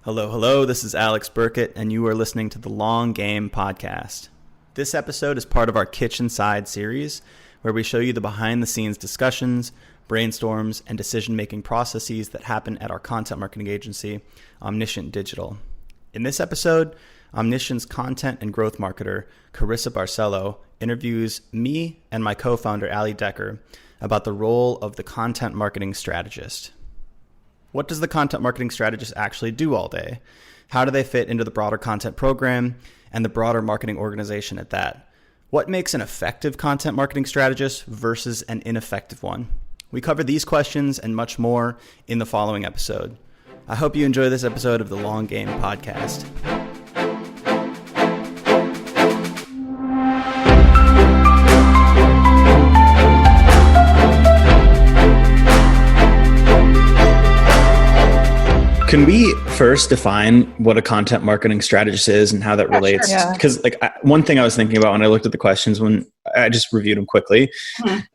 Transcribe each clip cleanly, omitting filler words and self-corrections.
Hello, hello. This is Alex Burkett, and you are listening to the Long Game Podcast. This episode is part of our Kitchen Side series, where we show you the behind-the-scenes discussions, brainstorms, and decision-making processes that happen at our content marketing agency, Omniscient Digital. In this episode, Omniscient's content and growth marketer, Carissa Barcelo, interviews me and my co-founder, Ali Decker, about the role of the content marketing strategist. What does the content marketing strategist actually do all day? How do they fit into the broader content program and the broader marketing organization at that? What makes an effective content marketing strategist versus an ineffective one? We cover these questions and much more in the following episode. I hope you enjoy this episode of the Long Game Podcast. Can we first define what a content marketing strategist is and how that relates? Sure. Because one thing I was thinking about when I looked at the questions, when I just reviewed them quickly,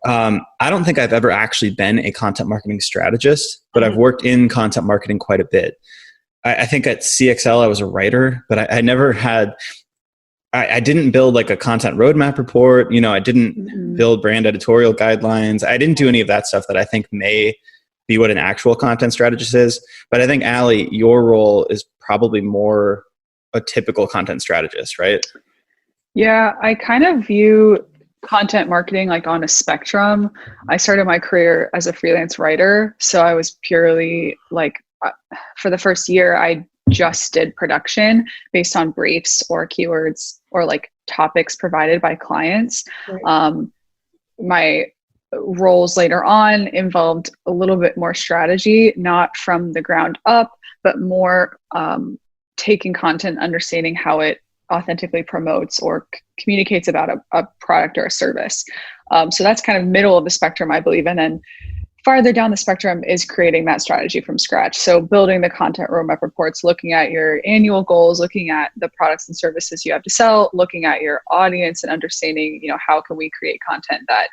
I don't think I've ever actually been a content marketing strategist, but I've worked in content marketing quite a bit. I think at CXL, I was a writer, but I never had, I didn't build like a content roadmap report. You know, I didn't build brand editorial guidelines. I didn't do any of that stuff that I think may be what an actual content strategist is. But I think, Ali, your role is probably more a typical content strategist, right? Yeah, I kind of view content marketing like on a spectrum. I started my career as a freelance writer. So I was purely like, for the first year, I just did production based on briefs or keywords or like topics provided by clients. Right. My roles later on involved a little bit more strategy, not from the ground up, but more taking content, understanding how it authentically promotes or communicates about a product or a service. So that's kind of middle of the spectrum, I believe. And then farther down the spectrum is creating that strategy from scratch. So building the content roadmap reports, looking at your annual goals, looking at the products and services you have to sell, looking at your audience and understanding, you know, how can we create content that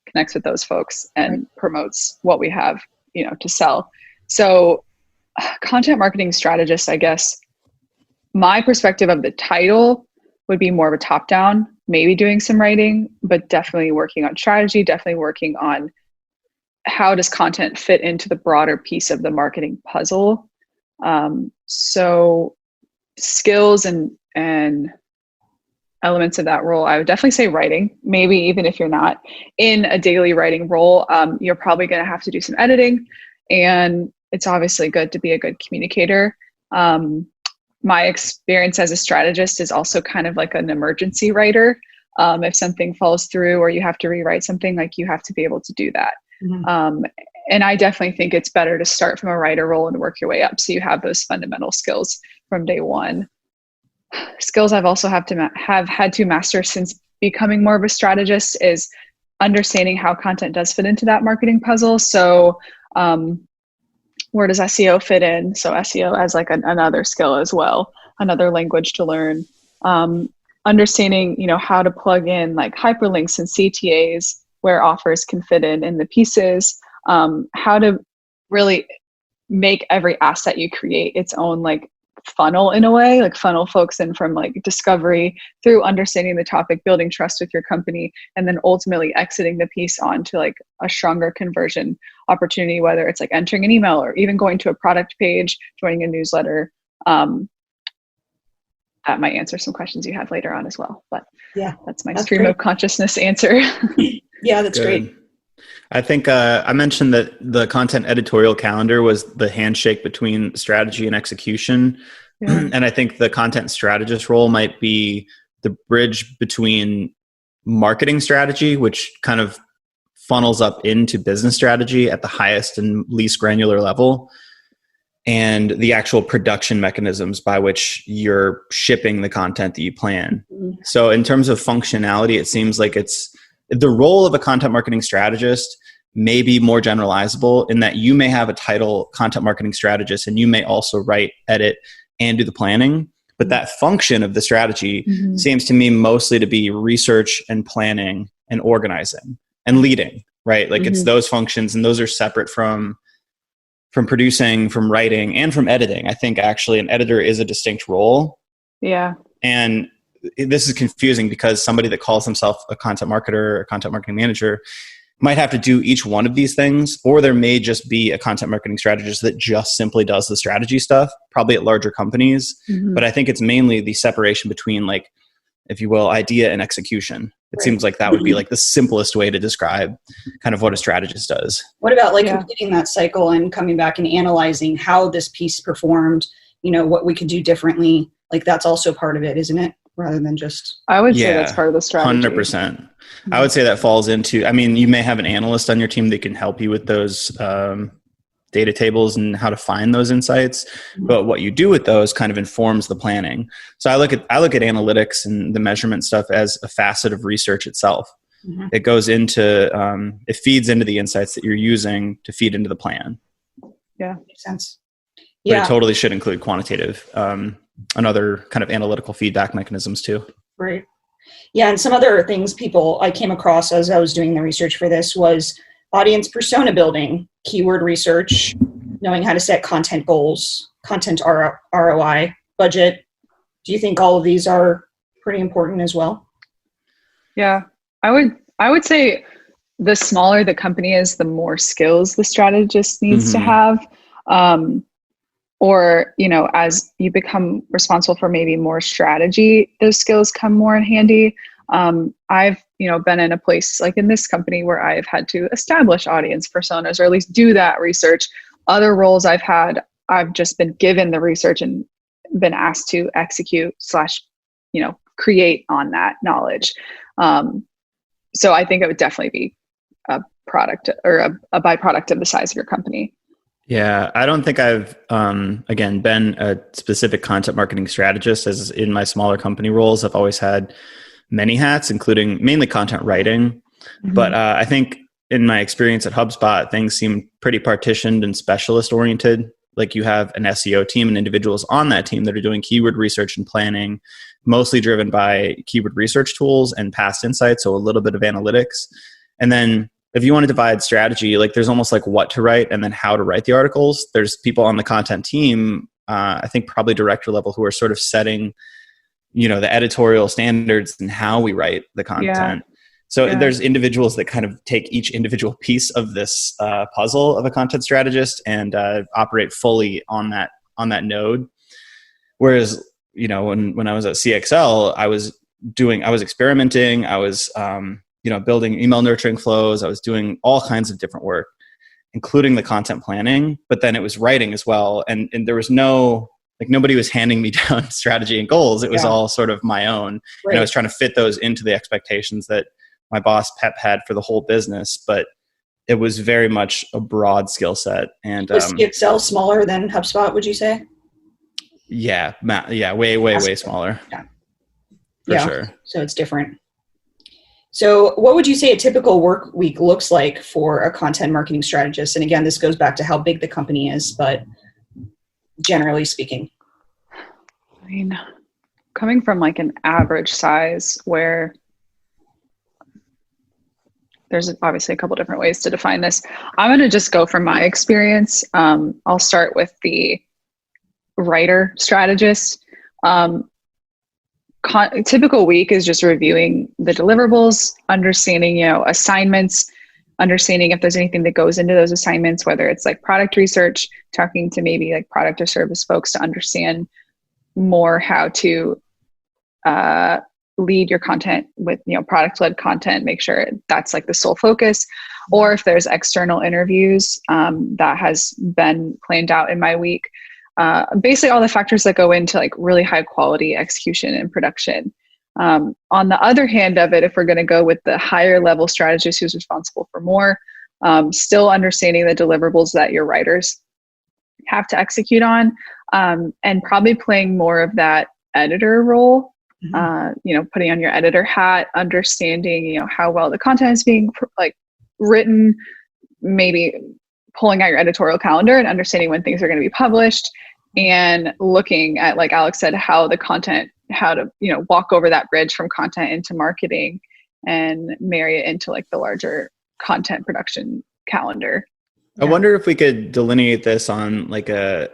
connects with those folks and promotes what we have, you know, to sell. So content marketing strategist, I guess, my perspective of the title would be more of a top-down, maybe doing some writing, but definitely working on strategy, definitely working on how does content fit into the broader piece of the marketing puzzle. So skills and elements of that role, I would definitely say writing. Maybe even if you're not in a daily writing role, you're probably going to have to do some editing, and it's obviously good to be a good communicator. My experience as a strategist is also kind of like an emergency writer. If something falls through or you have to rewrite something, like you have to be able to do that. And I definitely think it's better to start from a writer role and work your way up, so you have those fundamental skills from day one. Skills I've also have had to master since becoming more of a strategist is understanding how content does fit into that marketing puzzle. So where does SEO fit in? So SEO as like another skill as well, another language to learn. Understanding, you know, how to plug in like hyperlinks and CTAs where offers can fit in the pieces. How to really make every asset you create its own like funnel in a way, like funnel folks in from like discovery through understanding the topic, building trust with your company, and then ultimately exiting the piece onto like a stronger conversion opportunity, whether it's like entering an email or even going to a product page, joining a newsletter. That might answer some questions you have later on as well, but yeah, that's my stream of consciousness answer. Yeah, that's Good. great. I think I mentioned that the content editorial calendar was the handshake between strategy and execution. Yeah. And I think the content strategist role might be the bridge between marketing strategy, which kind of funnels up into business strategy at the highest and least granular level, and the actual production mechanisms by which you're shipping the content that you plan. So in terms of functionality, it seems like the role of a content marketing strategist may be more generalizable in that you may have a title content marketing strategist and you may also write, edit, and do the planning. But that function of the strategy seems to me mostly to be research and planning and organizing and leading, right? Like it's those functions, and those are separate from from producing, from writing, and from editing. I think actually an editor is a distinct role. Yeah. And this is confusing because somebody that calls themselves a content marketer or a content marketing manager might have to do each one of these things, or there may just be a content marketing strategist that just simply does the strategy stuff, probably at larger companies. Mm-hmm. But I think it's mainly the separation between, like, if you will, idea and execution. It seems like that would be like the simplest way to describe kind of what a strategist does. What about like completing that cycle and coming back and analyzing how this piece performed, what we could do differently? Like that's also part of it, isn't it? Rather than just... I would say that's part of the strategy. 100%. Mm-hmm. I would say that falls into, I mean, you may have an analyst on your team that can help you with those data tables and how to find those insights. Mm-hmm. But what you do with those kind of informs the planning. So I look at analytics and the measurement stuff as a facet of research itself. Mm-hmm. It goes into, it feeds into the insights that you're using to feed into the plan. Yeah. Makes sense. But it totally should include quantitative and other kind of analytical feedback mechanisms too. Right. Yeah. And some other things I came across as I was doing the research for this was audience persona building, keyword research, knowing how to set content goals, content ROI, budget. Do you think all of these are pretty important as well? Yeah, I would say the smaller the company is, the more skills the strategist needs to have. Or, as you become responsible for maybe more strategy, those skills come more in handy. I've, been in a place like in this company where I've had to establish audience personas, or at least do that research. Other roles I've had, I've just been given the research and been asked to execute / create on that knowledge. So I think it would definitely be a product or a byproduct of the size of your company. Yeah, I don't think I've, again, been a specific content marketing strategist. As in my smaller company roles, I've always had many hats, including mainly content writing. Mm-hmm. But I think in my experience at HubSpot, things seem pretty partitioned and specialist oriented. Like you have an SEO team and individuals on that team that are doing keyword research and planning, mostly driven by keyword research tools and past insights, so a little bit of analytics. And then if you want to divide strategy, like there's almost like what to write and then how to write the articles. There's people on the content team, I think probably director level, who are sort of setting, the editorial standards and how we write the content. Yeah. So there's individuals that kind of take each individual piece of this puzzle of a content strategist and operate fully on that node. Whereas, when I was at CXL, I was experimenting. I was, building email nurturing flows. I was doing all kinds of different work, including the content planning, but then it was writing as well. And there was nobody was handing me down strategy and goals. It was all sort of my own. Right. And I was trying to fit those into the expectations that my boss Pep had for the whole business, but it was very much a broad skill set. And was CXL smaller than HubSpot, would you say? Yeah. Way smaller. Yeah. For sure. So it's different. So what would you say a typical work week looks like for a content marketing strategist? And again, this goes back to how big the company is, but generally speaking. I mean, coming from like an average size where there's obviously a couple different ways to define this. I'm going to just go from my experience. I'll start with the writer strategist. Typical week is just reviewing the deliverables, understanding, assignments, understanding if there's anything that goes into those assignments, whether it's like product research, talking to maybe like product or service folks to understand more how to lead your content with, product-led content, make sure that's like the sole focus. Or if there's external interviews, that has been planned out in my week. Basically all the factors that go into like really high quality execution and production. On the other hand of it, if we're going to go with the higher level strategist who's responsible for more, still understanding the deliverables that your writers have to execute on, and probably playing more of that editor role, putting on your editor hat, understanding, how well the content is being written, maybe pulling out your editorial calendar and understanding when things are going to be published, and looking at, like Alex said, how to, walk over that bridge from content into marketing and marry it into like the larger content production calendar. I wonder if we could delineate this on like that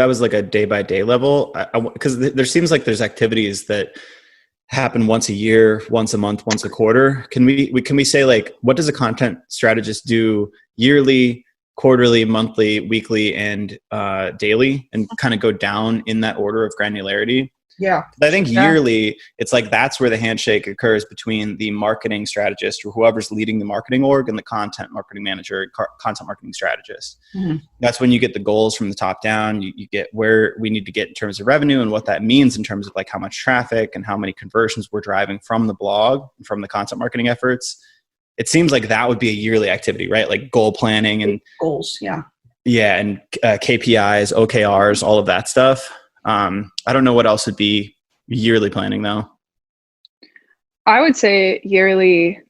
was like a day by day level, because there seems like there's activities that happen once a year, once a month, once a quarter. Can we say, like, what does a content strategist do yearly, quarterly, monthly, weekly, and daily, and kind of go down in that order of granularity? Yeah. I think yearly, it's like that's where the handshake occurs between the marketing strategist or whoever's leading the marketing org and the content marketing manager, content marketing strategist. Mm-hmm. That's when you get the goals from the top down. You get where we need to get in terms of revenue and what that means in terms of like how much traffic and how many conversions we're driving from the blog and from the content marketing efforts. It seems like that would be a yearly activity, right? Like goal planning and goals. Yeah. Yeah. And KPIs, OKRs, all of that stuff. I don't know what else would be yearly planning though. I would say yearly,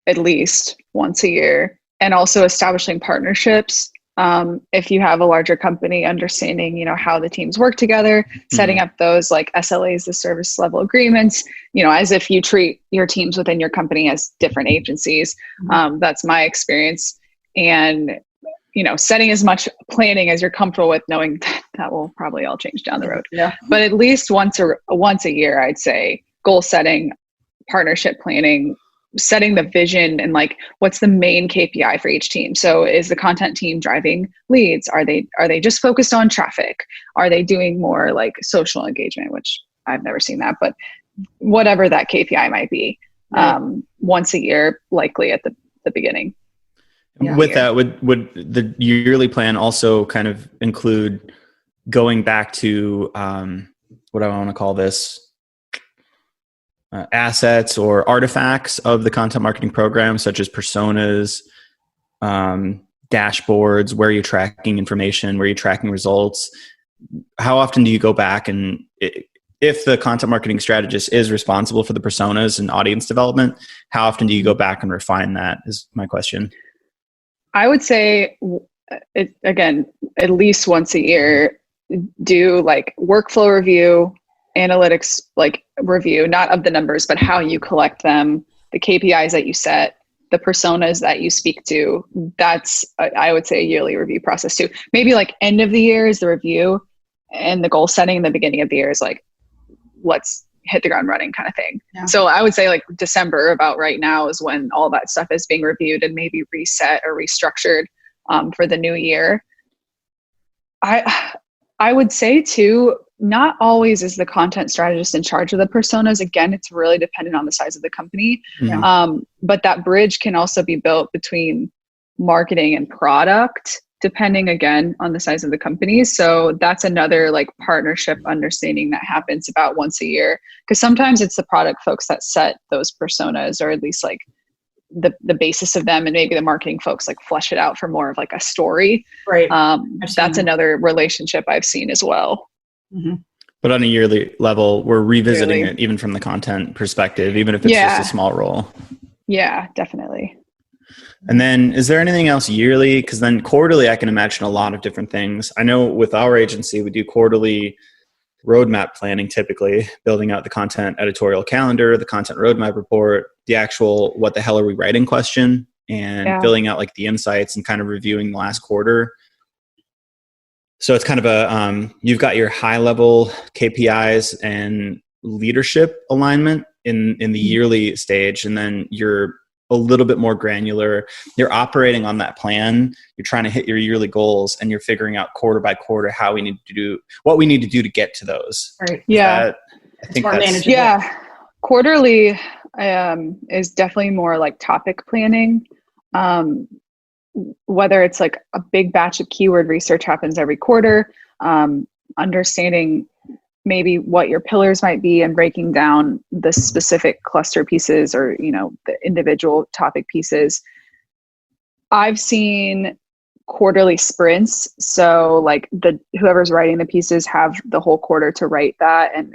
at least once a year, and also establishing partnerships. If you have a larger company, understanding, how the teams work together, setting up those like SLAs, the service level agreements, as if you treat your teams within your company as different agencies. That's my experience. And setting as much planning as you're comfortable with, knowing that will probably all change down the road. Yeah. But at least once a year, I'd say goal setting, partnership planning, setting the vision, and like what's the main KPI for each team. So is the content team driving leads? Are they just focused on traffic? Are they doing more like social engagement, which I've never seen that, but whatever that KPI might be, once a year, likely at the beginning. With that, would the yearly plan also kind of include going back to what do I want to call this? Assets or artifacts of the content marketing program, such as personas, dashboards, where you're tracking information, where you're tracking results. How often do you go back and, if the content marketing strategist is responsible for the personas and audience development, how often do you go back and refine that is my question. I would say, again, at least once a year, do like workflow review, analytics like review, not of the numbers, but how you collect them, the KPIs that you set, the personas that you speak to. That's, I would say, a yearly review process too. Maybe like end of the year is the review, and the goal setting in the beginning of the year is like, let's hit the ground running kind of thing. Yeah. So I would say like December, about right now, is when all that stuff is being reviewed and maybe reset or restructured for the new year. I would say too, not always is the content strategist in charge of the personas. Again, it's really dependent on the size of the company. Yeah. But that bridge can also be built between marketing and product, depending again on the size of the company. So that's another like partnership understanding that happens about once a year. Because sometimes it's the product folks that set those personas, or at least like the basis of them, and maybe the marketing folks like flesh it out for more of like a story. Right. That's another relationship I've seen as well. Mm-hmm. But on a yearly level, we're revisiting it even from the content perspective, even if it's just a small role. Yeah, definitely. And then is there anything else yearly? Because then quarterly, I can imagine a lot of different things. I know with our agency, we do quarterly roadmap planning, typically building out the content editorial calendar, the content roadmap report, the actual what the hell are we writing question, and filling out like the insights and kind of reviewing the last quarter. So it's kind of a, you've got your high level KPIs and leadership alignment in the yearly stage. And then you're a little bit more granular. You're operating on that plan. You're trying to hit your yearly goals, and you're figuring out quarter by quarter what we need to do to get to those. Right. Yeah. I think that's manageable. Yeah. Quarterly is definitely more like topic planning. Whether it's like a big batch of keyword research happens every quarter, understanding maybe what your pillars might be and breaking down the specific cluster pieces, or, the individual topic pieces. I've seen quarterly sprints. So like whoever's writing the pieces have the whole quarter to write that. And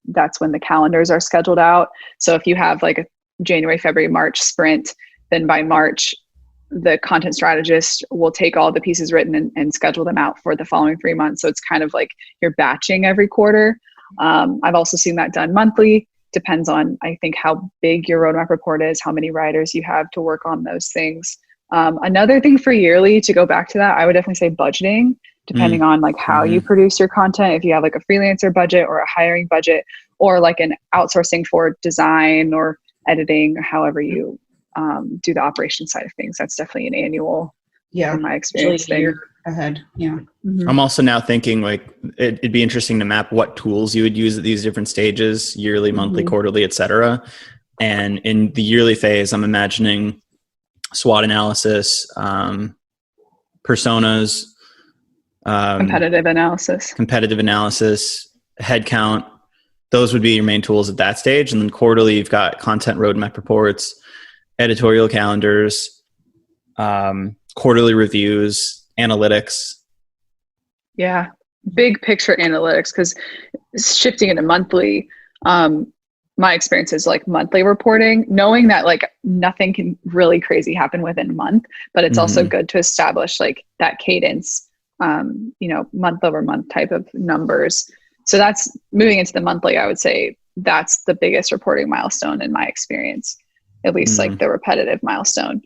that's when the calendars are scheduled out. So if you have like a January, February, March sprint, then by March, the content strategist will take all the pieces written and schedule them out for the following 3 months. So it's kind of like you're batching every quarter. I've also seen that done monthly. Depends on, I think, how big your roadmap report is, how many writers you have to work on those things. Another thing for yearly, to go back to that, I would definitely say budgeting, depending on like how you produce your content. If you have like a freelancer budget or a hiring budget, or like an outsourcing for design or editing, or however you do the operation side of things, that's definitely an annual, in my experience, usually a year ahead. Yeah. I'm also now thinking like it'd be interesting to map what tools you would use at these different stages, yearly, monthly, quarterly, etc. And in the yearly phase, I'm imagining SWOT analysis, personas, competitive analysis, headcount. Those would be your main tools at that stage. And then quarterly, you've got content roadmap reports, editorial calendars, quarterly reviews, analytics. Yeah. Big picture analytics, because shifting into monthly, my experience is like monthly reporting, knowing that like nothing can really crazy happen within a month, but it's also good to establish like that cadence, month over month type of numbers. So that's moving into the monthly. I would say that's the biggest reporting milestone in my experience, at least like the repetitive milestone.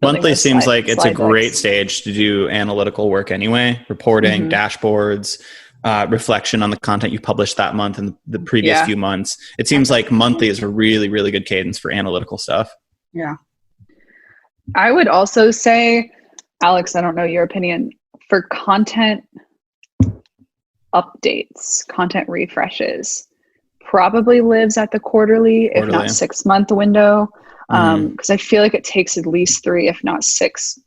Monthly seems like it's a great stage to do analytical work anyway, reporting, dashboards, reflection on the content you published that month and the previous few months. It seems like monthly is a really, really good cadence for analytical stuff. Yeah. I would also say, Alex, I don't know your opinion, for content updates, content refreshes, probably lives at the quarterly. If not 6 month window. Because I feel like it takes at least 3, if not 6+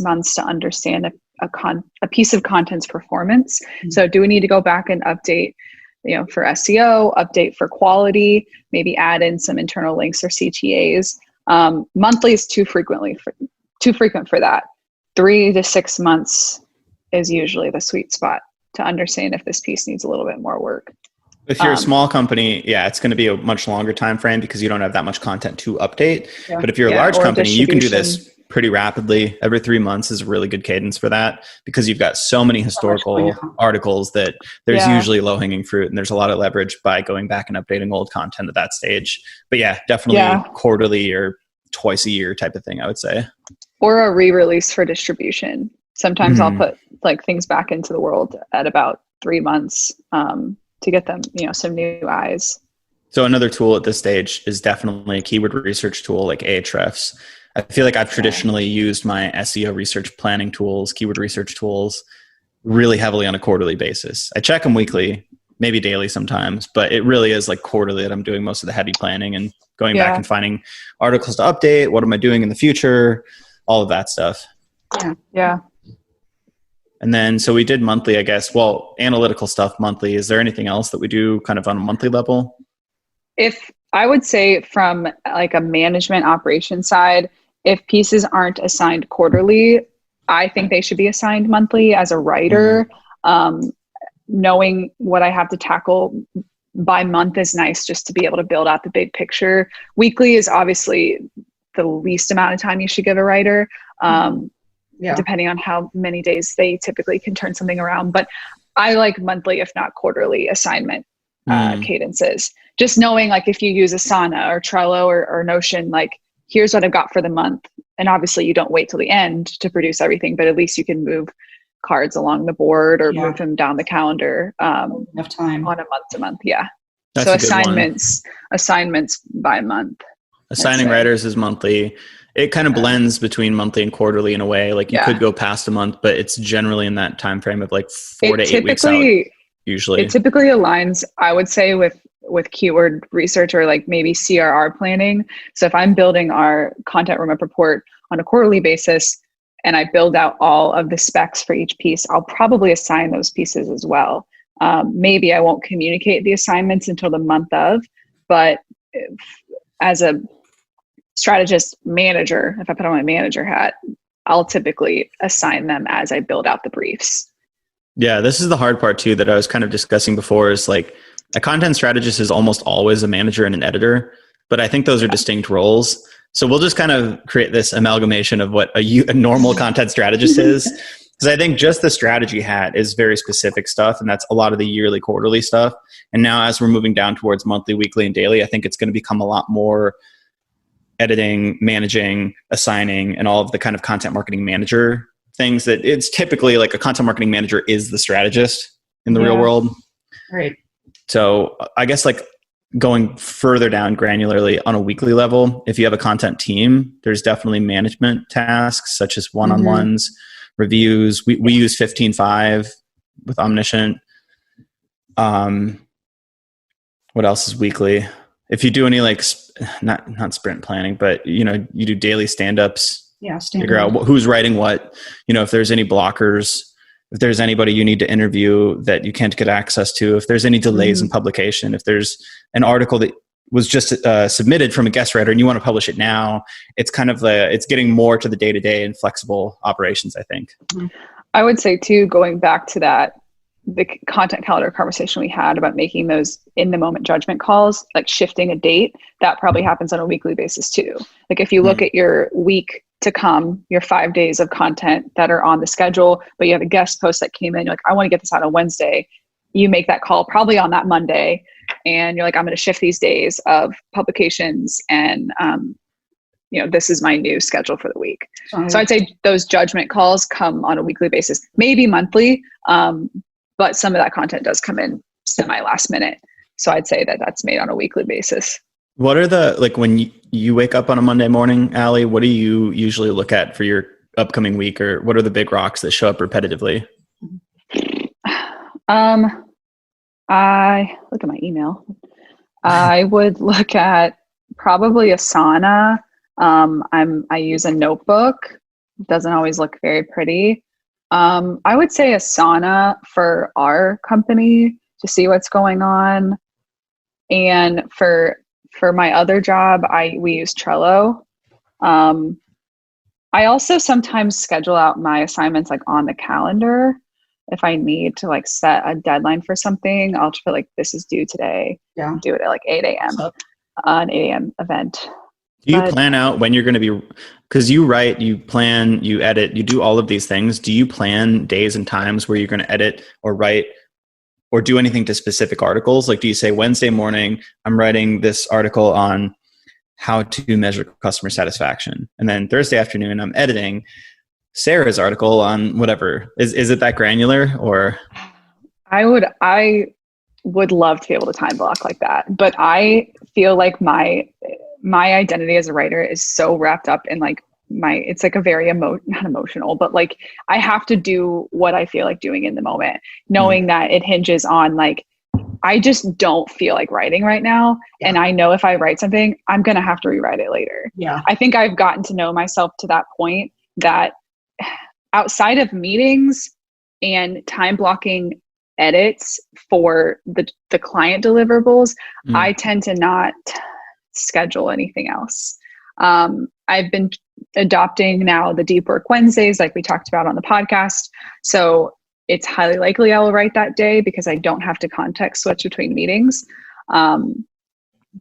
months to understand a piece of content's performance. So do we need to go back and update, for SEO, update for quality, maybe add in some internal links or CTAs? Monthly is too frequent for that. 3 to 6 months is usually the sweet spot to understand if this piece needs a little bit more work. If you're a small company, it's going to be a much longer time frame because you don't have that much content to update. Yeah. But if you're a large company, you can do this pretty rapidly. Every 3 months is a really good cadence for that because you've got so many historical articles that there's usually low-hanging fruit, and there's a lot of leverage by going back and updating old content at that stage. But definitely quarterly or twice a year type of thing, I would say. Or a re-release for distribution. Sometimes I'll put like things back into the world at about 3 months. To get them, some new eyes. So another tool at this stage is definitely a keyword research tool like Ahrefs. I feel like I've traditionally used my SEO research planning tools, keyword research tools, really heavily on a quarterly basis. I check them weekly, maybe daily sometimes, but it really is like quarterly that I'm doing most of the heavy planning and going back and finding articles to update. What am I doing in the future? All of that stuff. Yeah. And then, so we did monthly, I guess. Well, analytical stuff monthly. Is there anything else that we do kind of on a monthly level? If I would say from like a management operation side, if pieces aren't assigned quarterly, I think they should be assigned monthly as a writer. Knowing what I have to tackle by month is nice just to be able to build out the big picture. Weekly is obviously the least amount of time you should give a writer. Depending on how many days they typically can turn something around. But I like monthly, if not quarterly, assignment cadences. Just knowing like if you use Asana or Trello or Notion, like here's what I've got for the month. And obviously you don't wait till the end to produce everything, but at least you can move cards along the board or move them down the calendar enough time on a month to month. Yeah. That's so assignments by month. Assigning writers is monthly. It kind of blends between monthly and quarterly in a way. Like you could go past a month, but it's generally in that time frame of like 4 to 8 weeks out. Usually, it typically aligns, I would say, with keyword research or like maybe CRR planning. So if I'm building our content roadmap report on a quarterly basis and I build out all of the specs for each piece, I'll probably assign those pieces as well. Maybe I won't communicate the assignments until the month of, but as a strategist manager, if I put on my manager hat, I'll typically assign them as I build out the briefs. Yeah, this is the hard part too that I was kind of discussing before is like a content strategist is almost always a manager and an editor, but I think those are distinct roles. So we'll just kind of create this amalgamation of what a normal content strategist is. Because I think just the strategy hat is very specific stuff, and that's a lot of the yearly, quarterly stuff. And now as we're moving down towards monthly, weekly, and daily, I think it's going to become a lot more editing, managing, assigning, and all of the kind of content marketing manager things that it's typically like a content marketing manager is the strategist in the real world. Right. So I guess like going further down granularly on a weekly level, if you have a content team, there's definitely management tasks such as one-on-ones, reviews. We use 15.5 with Omniscient. What else is weekly? If you do any like not sprint planning, but you do daily stand-ups, figure out who's writing what, if there's any blockers, if there's anybody you need to interview that you can't get access to, if there's any delays in publication, if there's an article that was just submitted from a guest writer and you want to publish it now, it's kind of it's getting more to the day-to-day and flexible operations, I think. I would say too, going back to the content calendar conversation we had about making those in the moment judgment calls, like shifting a date, that probably happens on a weekly basis too. Like if you look at your week to come, your 5 days of content that are on the schedule, but you have a guest post that came in, you're like, I want to get this out on Wednesday. You make that call probably on that Monday, and you're like, I'm going to shift these days of publications, and this is my new schedule for the week. So I'd say those judgment calls come on a weekly basis, maybe monthly, but some of that content does come in semi last minute. So I'd say that that's made on a weekly basis. What are when you wake up on a Monday morning, Allie, what do you usually look at for your upcoming week, or what are the big rocks that show up repetitively? I look at my email. I would look at probably Asana. I use a notebook. It doesn't always look very pretty. I would say Asana for our company to see what's going on. And for my other job, we use Trello. I also sometimes schedule out my assignments like on the calendar. If I need to like set a deadline for something, I'll just put like, this is due today. Yeah. Do it at like 8 a.m. An 8 a.m. event. Do you plan out when you're going to be, because you write, you plan, you edit, you do all of these things. Do you plan days and times where you're going to edit or write or do anything to specific articles? Like, do you say Wednesday morning, I'm writing this article on how to measure customer satisfaction. And then Thursday afternoon, I'm editing Sarah's article on whatever. Is it that granular, or? I would love to be able to time block like that. But I feel like my identity as a writer is so wrapped up in like it's like a very not emotional, but like I have to do what I feel like doing in the moment, knowing that it hinges on like, I just don't feel like writing right now. Yeah. And I know if I write something, I'm going to have to rewrite it later. Yeah. I think I've gotten to know myself to that point that outside of meetings and time blocking edits for the client deliverables, I tend to not schedule anything else. I've been adopting now the Deep Work Wednesdays, like we talked about on the podcast. So it's highly likely I will write that day because I don't have to context switch between meetings.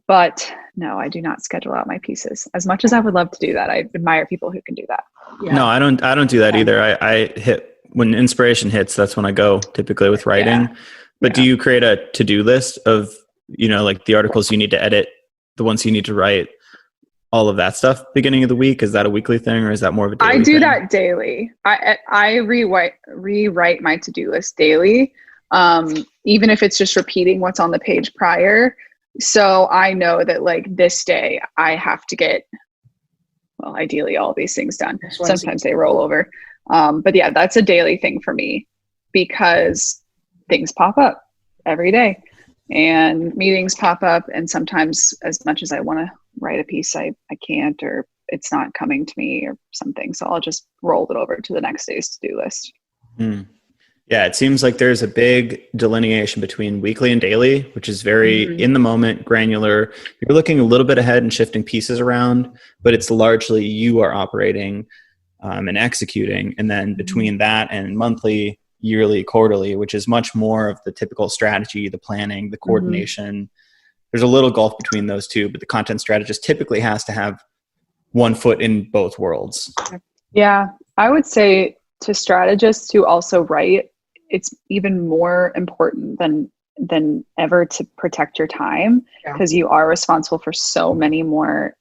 But no, I do not schedule out my pieces. As much as I would love to do that, I admire people who can do that. Yeah. No, I don't do that either. I hit when inspiration hits. That's when I go typically with writing. Yeah. But do you create a to-do list of, like the articles you need to edit, the ones you need to write, all of that stuff beginning of the week? Is that a weekly thing or is that more of a daily thing? I do thing? That daily. I rewrite my to-do list daily, even if it's just repeating what's on the page prior. So I know that like this day I have to get, well, ideally all these things done. Sometimes they roll over. But yeah, that's a daily thing for me because things pop up every day and meetings pop up. And sometimes as much as I want to write a piece, I can't, or it's not coming to me or something. So I'll just roll it over to the next day's to-do list. Yeah, it seems like there's a big delineation between weekly and daily, which is very in the moment, granular. You're looking a little bit ahead and shifting pieces around, but it's largely you are operating and executing. And then between that and monthly, yearly, quarterly, which is much more of the typical strategy, the planning, the coordination. There's a little gulf between those two, but the content strategist typically has to have one foot in both worlds. Yeah, I would say to strategists who also write, it's even more important than ever to protect your time because you are responsible for so many more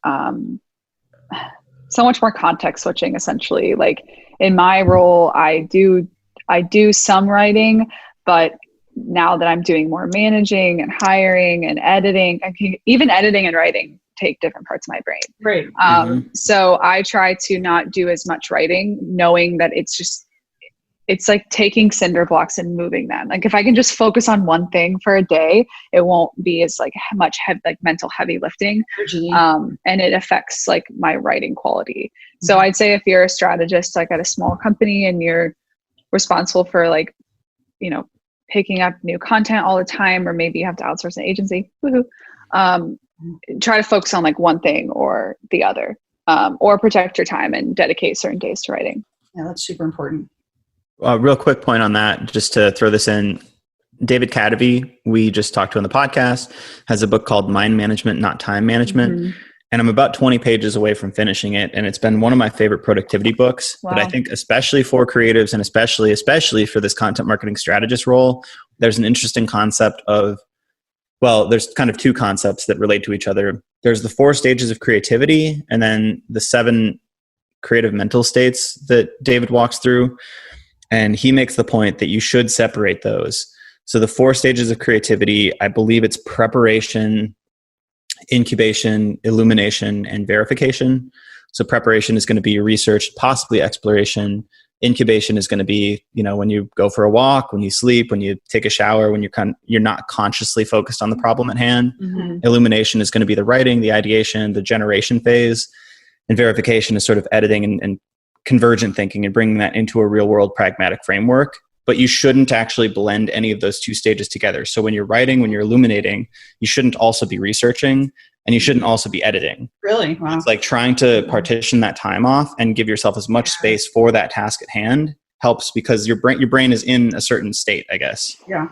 so much more context switching, essentially. Like in my role, I do some writing, but now that I'm doing more managing and hiring and editing, even editing and writing take different parts of my brain. Right. So I try to not do as much writing, knowing that it's like taking cinder blocks and moving them. Like if I can just focus on one thing for a day, it won't be as like much mental heavy lifting. And it affects like my writing quality. So I'd say if you're a strategist, like at a small company and you're responsible for like, picking up new content all the time, or maybe you have to outsource an agency, try to focus on like one thing or the other, or protect your time and dedicate certain days to writing. Yeah, that's super important. Real quick point on that, just to throw this in. David Cadavy, we just talked to on the podcast, has a book called Mind Management, Not Time Management. And I'm about 20 pages away from finishing it. And it's been one of my favorite productivity books. Wow. But I think especially for creatives and especially for this content marketing strategist role, there's an interesting concept of, well, there's kind of two concepts that relate to each other. There's the 4 stages of creativity, and then the 7 creative mental states that David walks through. And he makes the point that you should separate those. So the 4 stages of creativity, I believe it's preparation, incubation, illumination, and verification. So preparation is going to be research, possibly exploration. Incubation is going to be, when you go for a walk, when you sleep, when you take a shower, when you're not consciously focused on the problem at hand. Illumination is going to be the writing, the ideation, the generation phase. And verification is sort of editing and convergent thinking and bringing that into a real world pragmatic framework. But you shouldn't actually blend any of those 2 stages together. So when you're writing, when you're illuminating, you shouldn't also be researching, and you shouldn't also be editing. Really? Wow. It's like trying to partition that time off and give yourself as much space for that task at hand helps, because your brain is in a certain state, I guess. Yeah.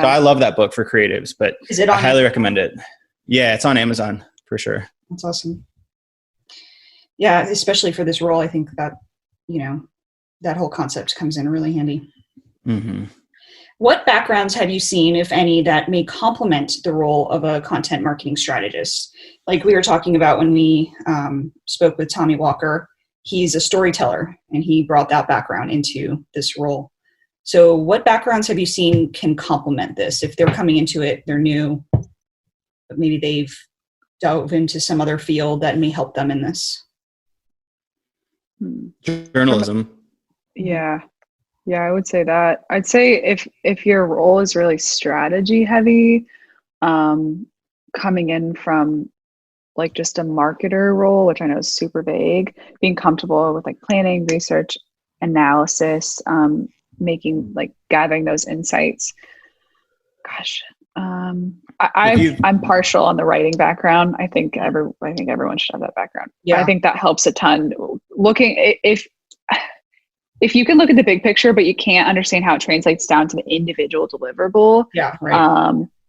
So I love that book for creatives, but I highly recommend it. Yeah, it's on Amazon for sure. That's awesome. Yeah, especially for this role, I think that, that whole concept comes in really handy. What backgrounds have you seen, if any, that may complement the role of a content marketing strategist? Like we were talking about when we spoke with Tommy Walker, he's a storyteller and he brought that background into this role. So what backgrounds have you seen can complement this? If they're coming into it, they're new, but maybe they've dove into some other field that may help them in this. Journalism. Yeah, I would say that. I'd say if your role is really strategy heavy, coming in from like just a marketer role, which I know is super vague, being comfortable with like planning, research, analysis, gathering those insights. Gosh, I'm partial on the writing background. I think everyone should have that background. Yeah, I think that helps a ton. If you can look at the big picture, but you can't understand how it translates down to the individual deliverable,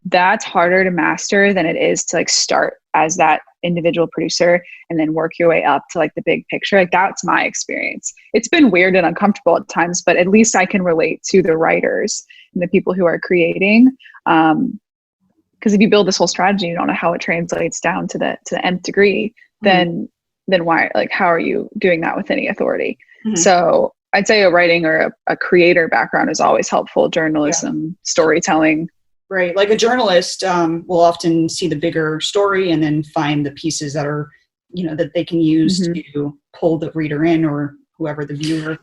that's harder to master than it is to like start as that individual producer and then work your way up to like the big picture. Like that's my experience. It's been weird and uncomfortable at times, but at least I can relate to the writers and the people who are creating. Because if you build this whole strategy, you don't know how it translates down to the nth degree, then why, like, how are you doing that with any authority? So I'd say a writing or a creator background is always helpful. Journalism, storytelling. Right. Like a journalist will often see the bigger story and then find the pieces that are, that they can use to pull the reader in or whoever the viewer.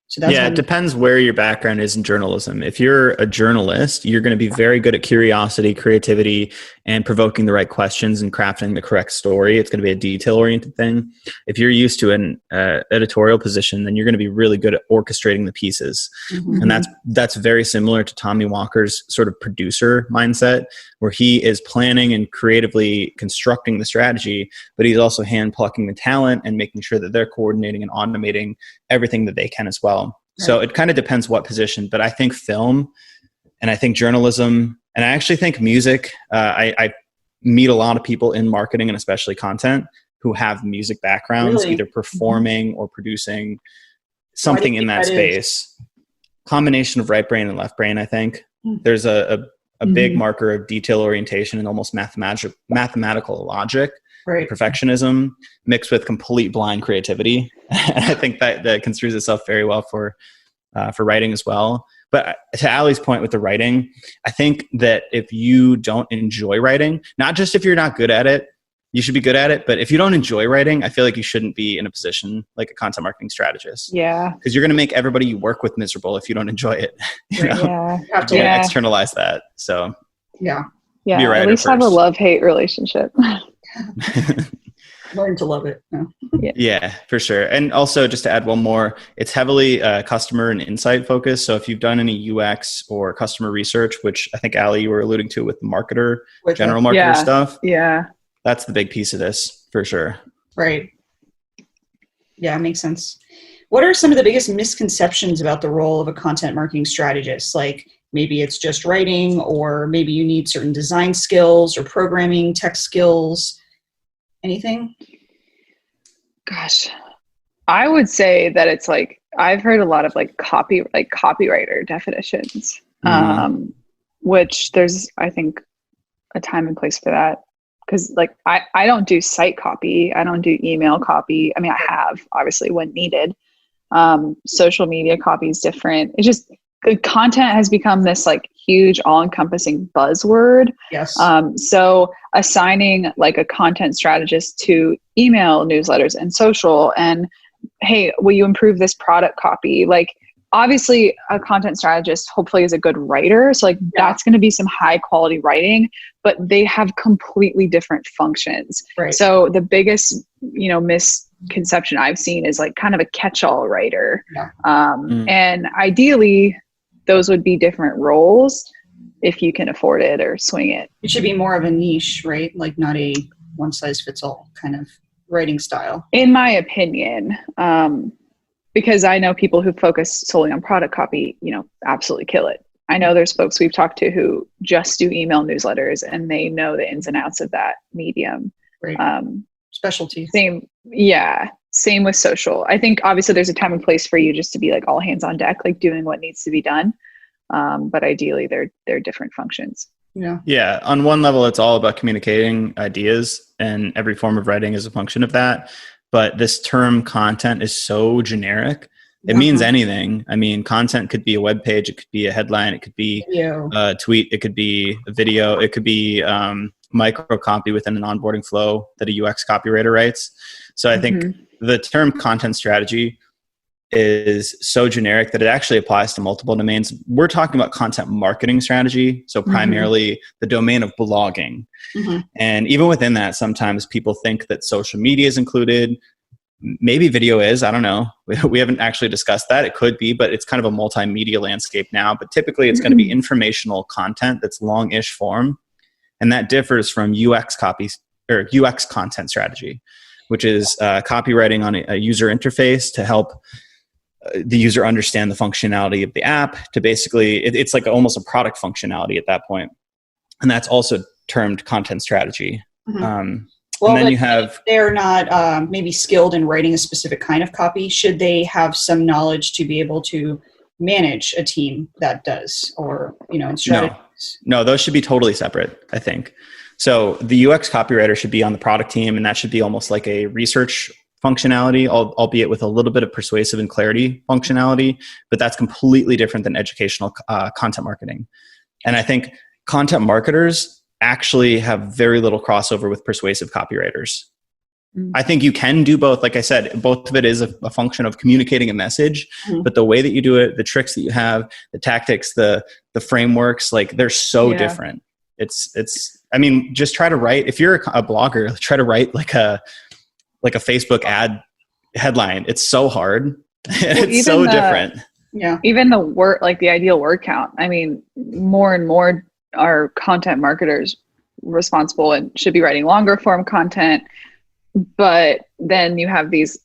So that's it depends where your background is in journalism. If you're a journalist, you're going to be very good at curiosity, creativity, and provoking the right questions and crafting the correct story. It's going to be a detail-oriented thing. If you're used to an editorial position, then you're going to be really good at orchestrating the pieces. And that's very similar to Tommy Walker's sort of producer mindset, where he is planning and creatively constructing the strategy, but he's also hand-plucking the talent and making sure that they're coordinating and automating everything that they can as well. Right. So it kind of depends what position, but I think film and I think journalism and I actually think music, I meet a lot of people in marketing and especially content who have music backgrounds, either performing or producing something in that space. Combination of right brain and left brain, I think. There's a big marker of detail orientation and almost mathematical logic Right. perfectionism mixed with complete blind creativity. And I think that construes itself very well for writing as well. But to Allie's point with the writing, I think that if you don't enjoy writing, not just if you're not good at it, you should be good at it. But if you don't enjoy writing, I feel like you shouldn't be in a position like a content marketing strategist. Yeah. Because you're going to make everybody you work with miserable if you don't enjoy it. You know? Yeah. You have to You're going to externalize that. So yeah. Yeah. be a writer At least have a first. love-hate relationship. Learn to love it. Yeah. Yeah, for sure. And also just to add one more, it's heavily customer and insight focused. So if you've done any UX or customer research, which I think Allie, you were alluding to with the marketer, With general the- marketer Yeah. stuff, Yeah. that's the big piece of this for sure. Right. Yeah, makes sense. What are some of the biggest misconceptions about the role of a content marketing strategist? Like maybe it's just writing, or maybe you need certain design skills or programming, tech skills. Anything? Gosh, I would say that it's like, I've heard a lot of like copywriter definitions, which there's, I think, a time and place for that. Because like I don't do site copy, I don't do email copy. I mean, I have obviously when needed. Social media copy is different. It's just good content has become this like huge all-encompassing buzzword. Yes. So assigning like a content strategist to email newsletters and social, and hey, will you improve this product copy? Like obviously a content strategist hopefully is a good writer. So like that's going to be some high quality writing, but they have completely different functions. Right. So the biggest, misconception I've seen is like kind of a catch-all writer. Yeah. And ideally those would be different roles if you can afford it or swing it. It should be more of a niche, right? Like not a one size fits all kind of writing style. In my opinion, because I know people who focus solely on product copy, absolutely kill it. I know there's folks we've talked to who just do email newsletters and they know the ins and outs of that medium. Right. Specialty. Same with social. I think obviously there's a time and place for you just to be like all hands on deck, like doing what needs to be done. But ideally they're different functions. Yeah. Yeah. On one level, it's all about communicating ideas, and every form of writing is a function of that. But this term content is so generic. It means anything. I mean, content could be a web page. It could be a headline. It could be a tweet. It could be a video. It could be micro copy within an onboarding flow that a UX copywriter writes. So I think the term content strategy is so generic that it actually applies to multiple domains. We're talking about content marketing strategy. So primarily the domain of blogging. And even within that, sometimes people think that social media is included. Maybe video is, I don't know. We haven't actually discussed that. It could be, but it's kind of a multimedia landscape now. But typically it's going to be informational content that's long-ish form. And that differs from UX copies or UX content strategy, which is copywriting on a user interface to help the user understand the functionality of the app, to basically, it's like almost a product functionality at that point. And that's also termed content strategy. Well, and then you have, if they're not maybe skilled in writing a specific kind of copy, should they have some knowledge to be able to manage a team that does, or, in strategies? No, those should be totally separate, I think. So the UX copywriter should be on the product team, and that should be almost like a research functionality, albeit with a little bit of persuasive and clarity functionality, but that's completely different than educational content marketing. And I think content marketers actually have very little crossover with persuasive copywriters. I think you can do both. Like I said, both of it is a function of communicating a message, but the way that you do it, the tricks that you have, the tactics, the frameworks, like they're so different. I mean, just try to write, if you're a blogger, try to write like a Facebook ad headline. It's so hard. It's so different. Yeah. Even the word, like the ideal word count. I mean, more and more are content marketers responsible and should be writing longer form content. But then you have these,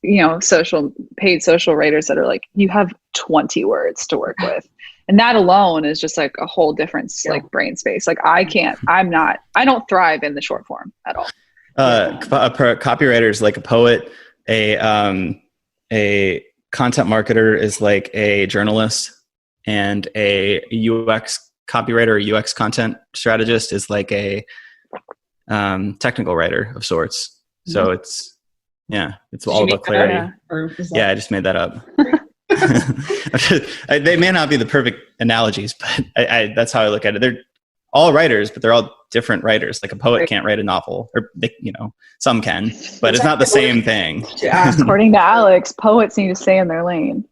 paid social writers that are like, you have 20 words to work with. And that alone is just like a whole different like brain space. Like I don't thrive in the short form at all. A copywriter is like a poet. A content marketer is like a journalist, and a UX copywriter or UX content strategist is like a technical writer of sorts. So it's Did all you about make that clarity. up, or is that- Yeah, I just made that up. They may not be the perfect analogies, but that's how I look at it. They're all writers, but they're all different writers. Like a poet can't write a novel, or they, some can, but it's not the same thing. According to Alex, poets need to stay in their lane.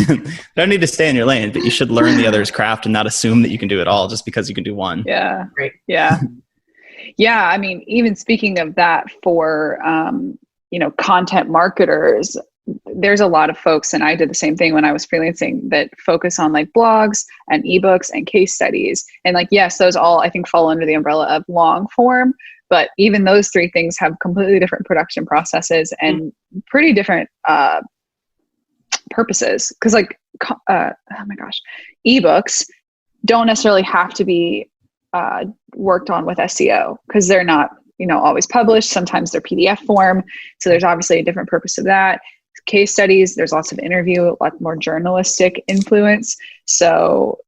You don't need to stay in your lane, but you should learn the other's craft and not assume that you can do it all just because you can do one. Yeah. Great. Yeah. Yeah. I mean, even speaking of that for, content marketers, there's a lot of folks, and I did the same thing when I was freelancing, that focus on like blogs and ebooks and case studies. And like, yes, those all I think fall under the umbrella of long form, but even those three things have completely different production processes and pretty different purposes. Cause like, ebooks don't necessarily have to be worked on with SEO because they're not, always published. Sometimes they're PDF form. So there's obviously a different purpose of that. Case studies, there's lots of interview, a lot more journalistic influence. So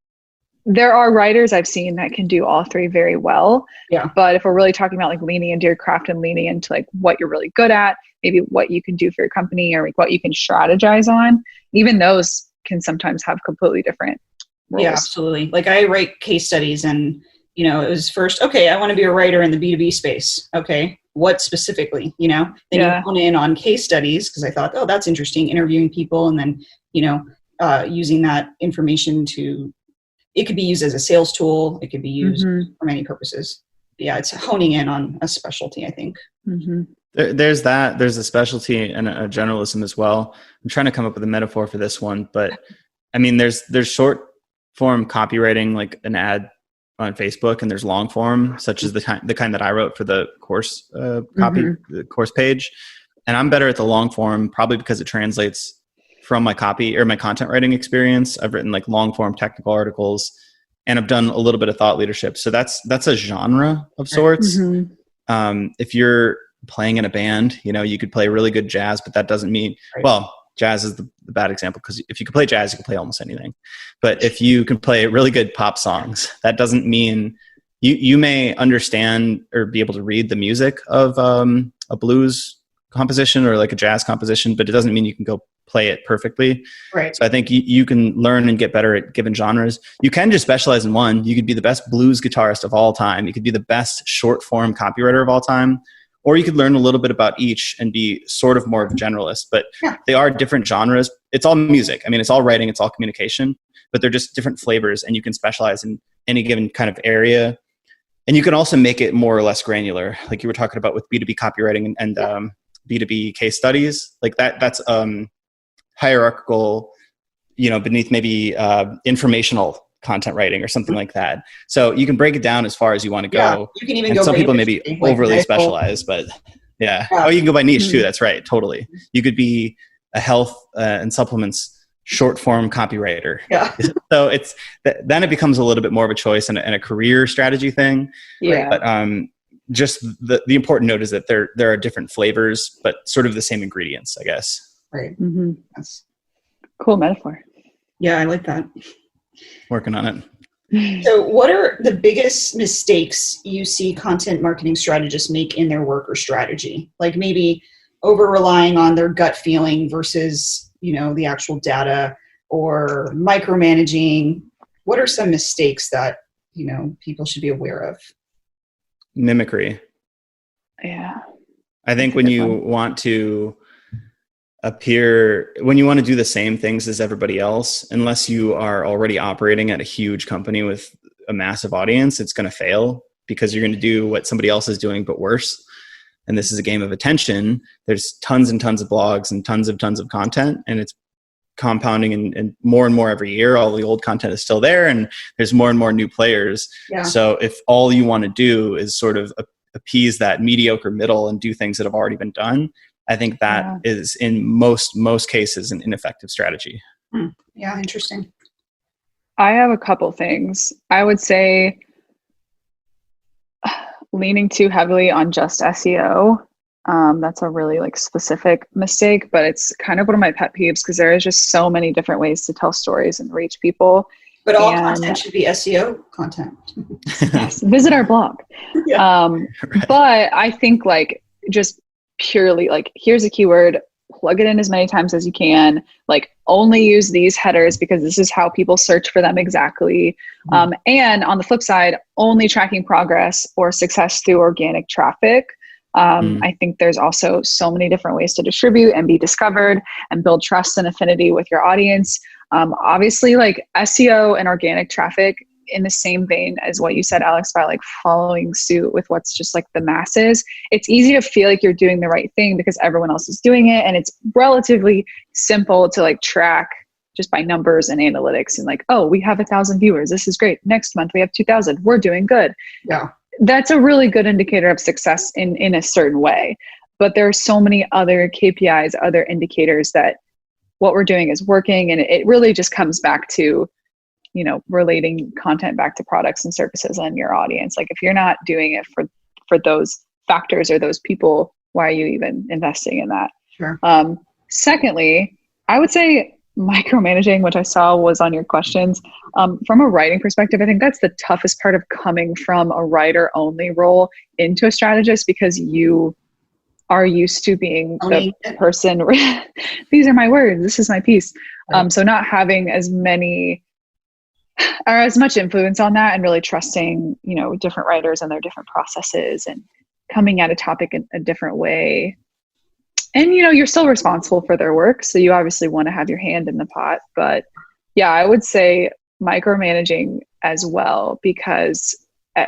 there are writers I've seen that can do all three very well. Yeah. But if we're really talking about like leaning into your craft and leaning into like what you're really good at, maybe what you can do for your company or like what you can strategize on, even those can sometimes have completely different roles. Yeah, absolutely. Like I write case studies and, it was first, okay, I want to be a writer in the B2B space. Okay. What specifically, Then you hone in on case studies because I thought, oh, that's interesting, interviewing people and then, using that information it could be used as a sales tool. It could be used for many purposes. Yeah, it's honing in on a specialty, I think. Mm-hmm. There's a specialty and a generalism as well. I'm trying to come up with a metaphor for this one, but I mean, there's short form copywriting, like an ad on Facebook, and there's long form, such as the kind that I wrote for the course copy, the course page. And I'm better at the long form, probably because it translates from my copy or my content writing experience. I've written like long form technical articles, and I've done a little bit of thought leadership. So that's a genre of sorts. If you're playing in a band, you could play really good jazz, but that doesn't mean, well, jazz is the bad example because if you can play jazz, you can play almost anything. But if you can play really good pop songs, that doesn't mean you may understand or be able to read the music of a blues composition or like a jazz composition, but it doesn't mean you can go play it perfectly. Right. So I think you can learn and get better at given genres. You can just specialize in one. You could be the best blues guitarist of all time. You could be the best short form copywriter of all time. Or you could learn a little bit about each and be sort of more of a generalist, but they are different genres. It's all music. I mean, it's all writing, it's all communication, but they're just different flavors, and you can specialize in any given kind of area. And you can also make it more or less granular. Like you were talking about with B2B copywriting and B2B case studies, like that's hierarchical, beneath maybe informational content writing or something like that. So you can break it down as far as you want to go. Yeah, you can even and go some people by maybe industry, overly like specialize, but oh, you can go by niche too. That's right. Totally. You could be a health and supplements short form copywriter. Yeah. So then it becomes a little bit more of a choice and a career strategy thing. Yeah. But just the important note is that there are different flavors, but sort of the same ingredients, I guess. Right. Mm-hmm. That's Cool metaphor. Yeah, I like that. Working on it. So what are the biggest mistakes you see content marketing strategists make in their work or strategy? Like maybe over relying on their gut feeling versus, the actual data, or micromanaging. What are some mistakes that, people should be aware of? Mimicry. Yeah. I think when you want to do the same things as everybody else, unless you are already operating at a huge company with a massive audience, it's going to fail because you're going to do what somebody else is doing, but worse. And this is a game of attention. There's tons and tons of blogs and tons of content, and it's compounding and more every year. All the old content is still there, and there's more and more new players. Yeah. So if all you want to do is sort of appease that mediocre middle and do things that have already been done, I think that is in most cases an ineffective strategy. Yeah, interesting. I have a couple things. I would say leaning too heavily on just SEO. That's a really specific mistake, but it's kind of one of my pet peeves because there is just so many different ways to tell stories and reach people. But all content should be SEO content. Yes, visit our blog. Yeah. But I think just purely like, here's a keyword, plug it in as many times as you can, like only use these headers because this is how people search for them exactly. And on the flip side, only tracking progress or success through organic traffic. I think there's also so many different ways to distribute and be discovered and build trust and affinity with your audience. Obviously, like SEO and organic traffic, in the same vein as what you said, Alex, about like following suit with what's just like the masses. It's easy to feel like you're doing the right thing because everyone else is doing it. And it's relatively simple to like track just by numbers and analytics and like, oh, we have 1,000 viewers. This is great. Next month we have 2,000. We're doing good. Yeah. That's a really good indicator of success in a certain way. But there are so many other KPIs, other indicators that what we're doing is working. And it really just comes back to, you know, relating content back to products and services and your audience. Like if you're not doing it for those factors or those people, why are you even investing in that? Sure. Secondly, I would say micromanaging, which I saw was on your questions. From a writing perspective, I think that's the toughest part of coming from a writer only role into a strategist, because you are used to being the person, these are my words, this is my piece. Right. So not having as much influence on that and really trusting, you know, different writers and their different processes and coming at a topic in a different way. And, you know, you're still responsible for their work. So you obviously want to have your hand in the pot, but yeah, I would say micromanaging as well, because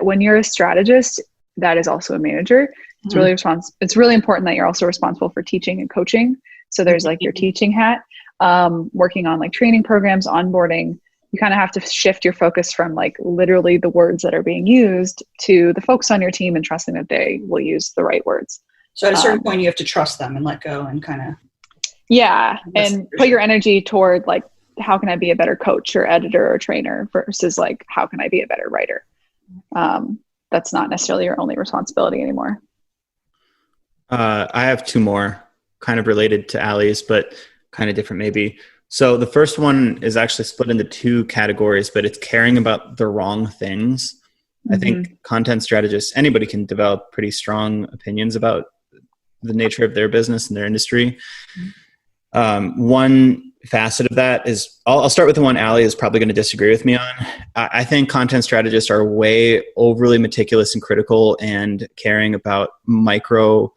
when you're a strategist, that is also a manager. It's really it's really important that you're also responsible for teaching and coaching. So there's like your teaching hat, working on like training programs, onboarding. You kind of have to shift your focus from like literally the words that are being used to the folks on your team and trusting that they will use the right words. So at a certain point you have to trust them and let go and kind of. Yeah. And put your energy toward like, how can I be a better coach or editor or trainer versus like, how can I be a better writer? That's not necessarily your only responsibility anymore. I have two more kind of related to Allie's, but kind of different maybe. So the first one is actually split into two categories, but it's caring about the wrong things. I think content strategists, anybody can develop pretty strong opinions about the nature of their business and their industry. One facet of that is, I'll start with the one Allie is probably going to disagree with me on. I think content strategists are way overly meticulous and critical and caring about micro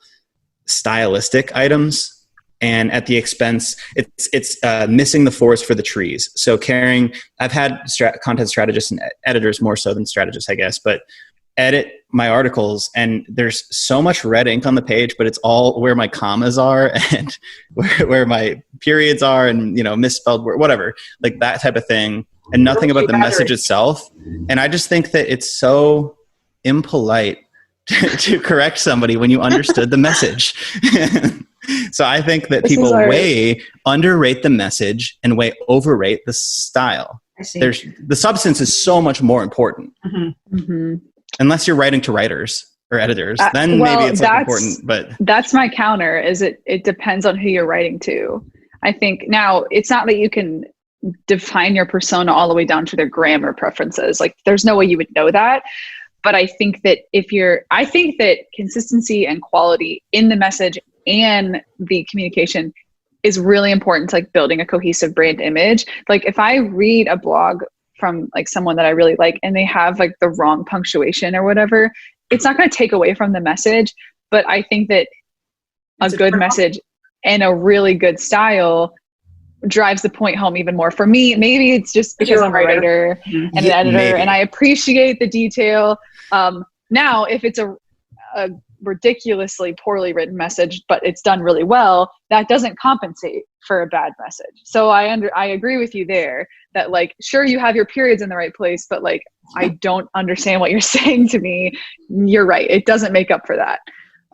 stylistic items. And at the expense, it's missing the forest for the trees. So I've had content strategists and editors more so than strategists, I guess, but edit my articles and there's so much red ink on the page, but it's all where my commas are and where my periods are and, you know, misspelled word, whatever, like that type of thing, and nothing about the message itself. And I just think that it's so impolite to correct somebody when you understood the message. So I think that people way underrate the message and way overrate the style. I see. The substance is so much more important. Unless you're writing to writers or editors, then maybe it's like important. But that's my counter. Is it depends on who you're writing to. I think now it's not that you can define your persona all the way down to their grammar preferences. Like there's no way you would know that. But I think that I think that consistency and quality in the message and the communication is really important to like building a cohesive brand image. Like if I read a blog from like someone that I really like and they have like the wrong punctuation or whatever, it's not going to take away from the message. But I think that a good message and a really good style drives the point home even more. For me, maybe it's just because I'm a writer and an editor and I appreciate the detail. Now, if it's a ridiculously poorly written message, but it's done really well, that doesn't compensate for a bad message. So I agree with you there that like, sure, you have your periods in the right place, but like, I don't understand what you're saying to me. You're right. It doesn't make up for that.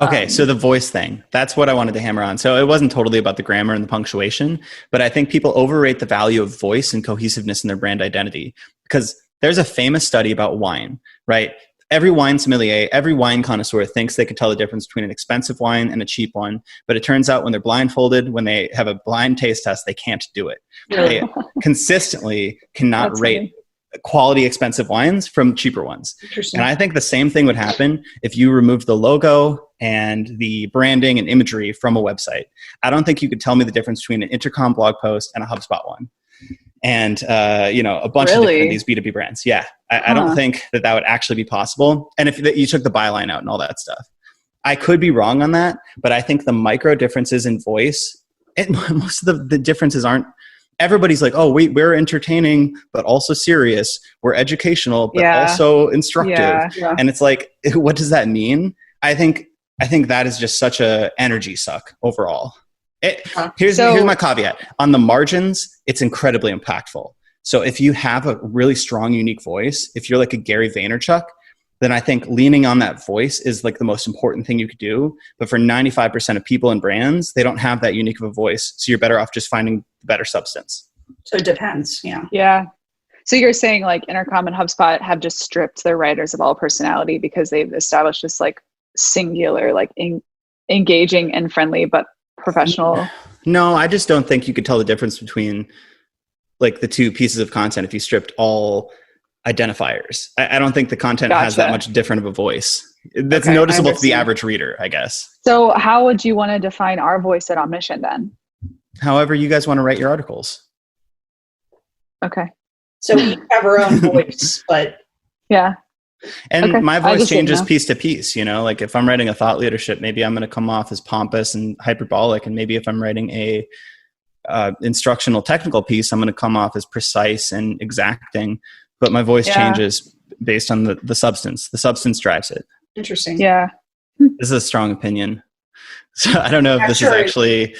Okay. So the voice thing, that's what I wanted to hammer on. So it wasn't totally about the grammar and the punctuation, but I think people overrate the value of voice and cohesiveness in their brand identity, because there's a famous study about wine, right? Every wine sommelier, every wine connoisseur thinks they can tell the difference between an expensive wine and a cheap one. But it turns out when they're blindfolded, when they have a blind taste test, they can't do it. They consistently cannot rate quality expensive wines from cheaper ones. And I think the same thing would happen if you removed the logo and the branding and imagery from a website. I don't think you could tell me the difference between an Intercom blog post and a HubSpot one. And, a bunch of different these B2B brands. Yeah. I don't think that would actually be possible. And if you took the byline out and all that stuff, I could be wrong on that, but I think the micro differences in voice, most of the differences aren't, everybody's like, oh, we're entertaining, but also serious. We're educational, but also instructive. Yeah. And it's like, what does that mean? I think that is just such a energy suck overall. Here's my caveat. On the margins, it's incredibly impactful. So if you have a really strong, unique voice, if you're like a Gary Vaynerchuk, then I think leaning on that voice is like the most important thing you could do. But for 95% of people and brands, they don't have that unique of a voice. So you're better off just finding better substance. So it depends. Yeah. Yeah. So you're saying like Intercom and HubSpot have just stripped their writers of all personality because they've established this like singular, like engaging and friendly, but professional. No, I just don't think you could tell the difference between like the two pieces of content if you stripped all identifiers. I don't think the content has that much different of a voice. That's noticeable to the average reader, I guess. So how would you want to define our voice at On Mission then? However you guys want to write your articles. Okay. So we have our own voice, but yeah. And my voice changes piece to piece, like if I'm writing a thought leadership, maybe I'm going to come off as pompous and hyperbolic. And maybe if I'm writing a instructional technical piece, I'm going to come off as precise and exacting. But my voice changes based on the substance. The substance drives it. Interesting. Yeah. This is a strong opinion. So I don't know if this is actually,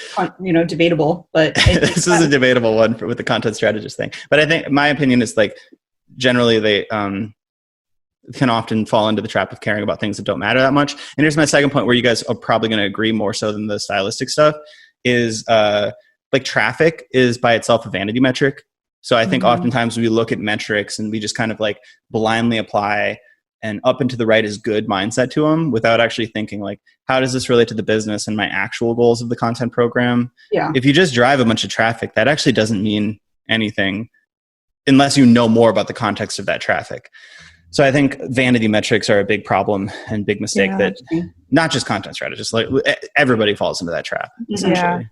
debatable, but this is a debatable one with the content strategist thing. But I think my opinion is like, generally they can often fall into the trap of caring about things that don't matter that much. And here's my second point where you guys are probably going to agree more so than the stylistic stuff is like traffic is by itself a vanity metric. So I think oftentimes we look at metrics and we just kind of like blindly apply an up and to the right is good mindset to them without actually thinking like, how does this relate to the business and my actual goals of the content program? Yeah. If you just drive a bunch of traffic, that actually doesn't mean anything unless you know more about the context of that traffic. So I think vanity metrics are a big problem and big mistake that not just content strategists, like everybody falls into that trap, essentially.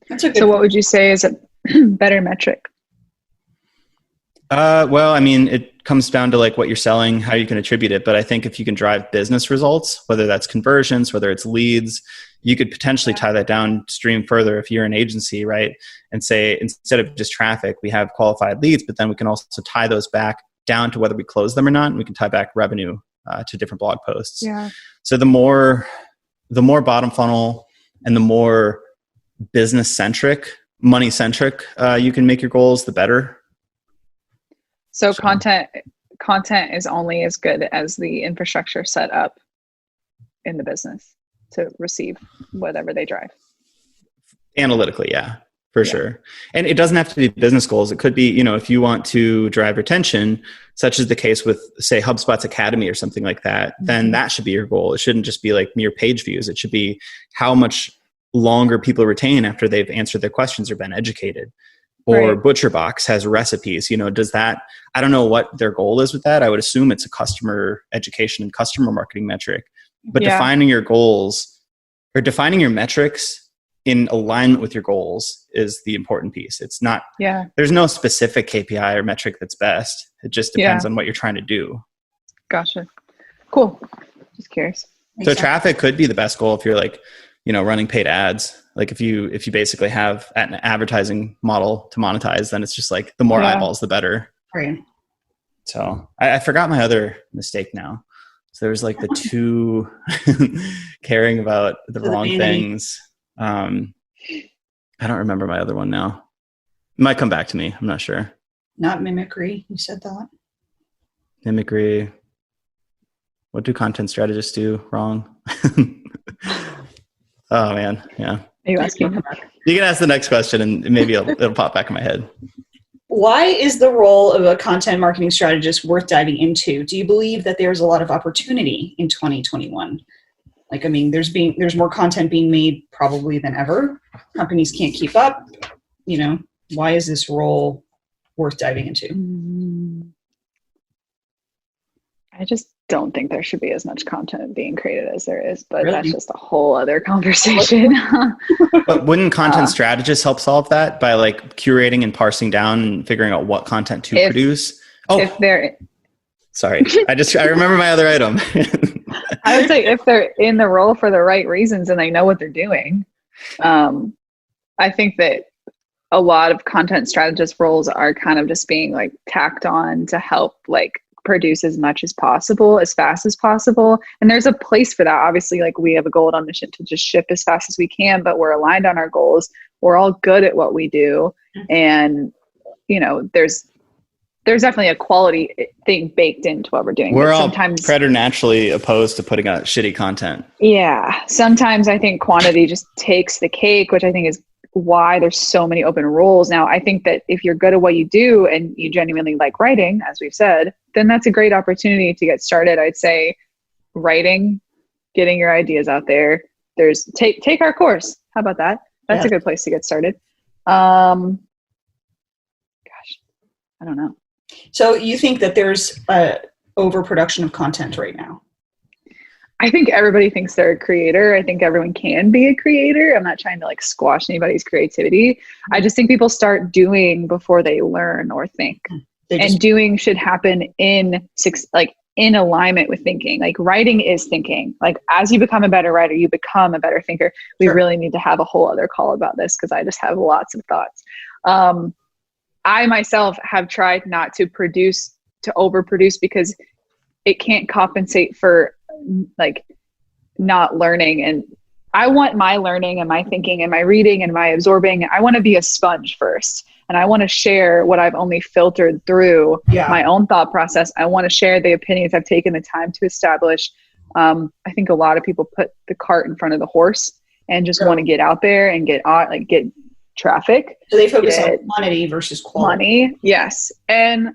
Yeah. So what would you say is a better metric? Well, I mean, it comes down to like what you're selling, how you can attribute it. But I think if you can drive business results, whether that's conversions, whether it's leads, you could potentially tie that downstream further if you're an agency, right? And say, instead of just traffic, we have qualified leads, but then we can also tie those back down to whether we close them or not. And we can tie back revenue to different blog posts. Yeah. So the more bottom funnel and the more business centric, money centric you can make your goals, the better. So content is only as good as the infrastructure set up in the business to receive whatever they drive. Analytically, yeah, for sure. And it doesn't have to be business goals. It could be, if you want to drive retention, such as the case with, say, HubSpot's Academy or something like that, then that should be your goal. It shouldn't just be like mere page views. It should be how much longer people retain after they've answered their questions or been educated. Or ButcherBox has recipes, does that, I don't know what their goal is with that. I would assume it's a customer education and customer marketing metric, but defining your goals or defining your metrics in alignment with your goals is the important piece. It's not, there's no specific KPI or metric that's best. It just depends on what you're trying to do. Gotcha. Cool. Just curious. So traffic could be the best goal if you're like, running paid ads. Like if you basically have an advertising model to monetize, then it's just like the more eyeballs, the better. Right. So I forgot my other mistake now. So there's like the two caring about the wrong things. I don't remember my other one now. It might come back to me. I'm not sure. Not mimicry. You said that. Mimicry. What do content strategists do wrong? Oh man. Yeah. Are you asking? You can ask the next question and maybe it'll pop back in my head. Why is the role of a content marketing strategist worth diving into? Do you believe that there's a lot of opportunity in 2021? Like, I mean, there's more content being made probably than ever. Companies can't keep up. Why is this role worth diving into? don't think there should be as much content being created as there is, but Really? that's just a whole other conversation. But wouldn't content strategists help solve that by like curating and parsing down and figuring out what content to produce? Oh, if they're sorry. I remember my other item. I would say if they're in the role for the right reasons and they know what they're doing. I think that a lot of content strategist roles are kind of just being like tacked on to help like produce as much as possible, as fast as possible. And there's a place for that. Obviously, like we have a goal on mission to just ship as fast as we can, but we're aligned on our goals. We're all good at what we do. And, you know, there's definitely a quality thing baked into what we're doing. We're all preternaturally opposed to putting out shitty content. Yeah. Sometimes I think quantity just takes the cake, which I think is why there's so many open roles. Now, I think that if you're good at what you do and you genuinely like writing, as we've said, then that's a great opportunity to get started. I'd say writing, getting your ideas out there. There's take our course. How about that? That's a good place to get started. Gosh, I don't know. So you think that there's overproduction of content right now? I think everybody thinks they're a creator. I think everyone can be a creator. I'm not trying to like squash anybody's creativity. I just think people start doing before they learn or think. And doing should happen in alignment with thinking. Like writing is thinking. Like as you become a better writer, you become a better thinker. We really need to have a whole other call about this because I just have lots of thoughts. I myself have tried not to overproduce because it can't compensate for like not learning. And I want my learning and my thinking and my reading and my absorbing. I want to be a sponge first. And I want to share what I've only filtered through my own thought process. I want to share the opinions I've taken the time to establish. I think a lot of people put the cart in front of the horse and just want to get out there and get traffic. So they focus on quantity versus quality. Money, yes. And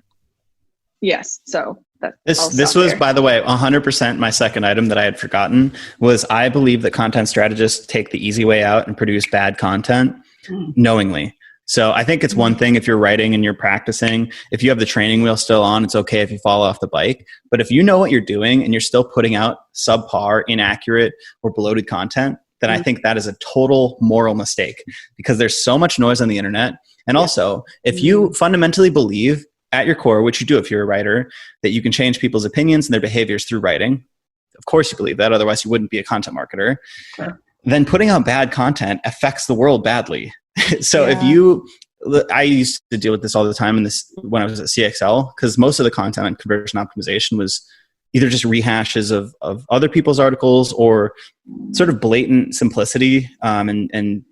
yes, so this was, by the way, 100% my second item that I had forgotten was I believe that content strategists take the easy way out and produce bad content knowingly. So I think it's one thing if you're writing and you're practicing, if you have the training wheel still on, it's okay if you fall off the bike. But if you know what you're doing and you're still putting out subpar, inaccurate, or bloated content, then I think that is a total moral mistake because there's so much noise on the internet. And also, if you fundamentally believe at your core, which you do if you're a writer, that you can change people's opinions and their behaviors through writing, of course you believe that, otherwise you wouldn't be a content marketer, then putting out bad content affects the world badly. So I used to deal with this all the time when I was at CXL, because most of the content on conversion optimization was either just rehashes of other people's articles or sort of blatant simplicity and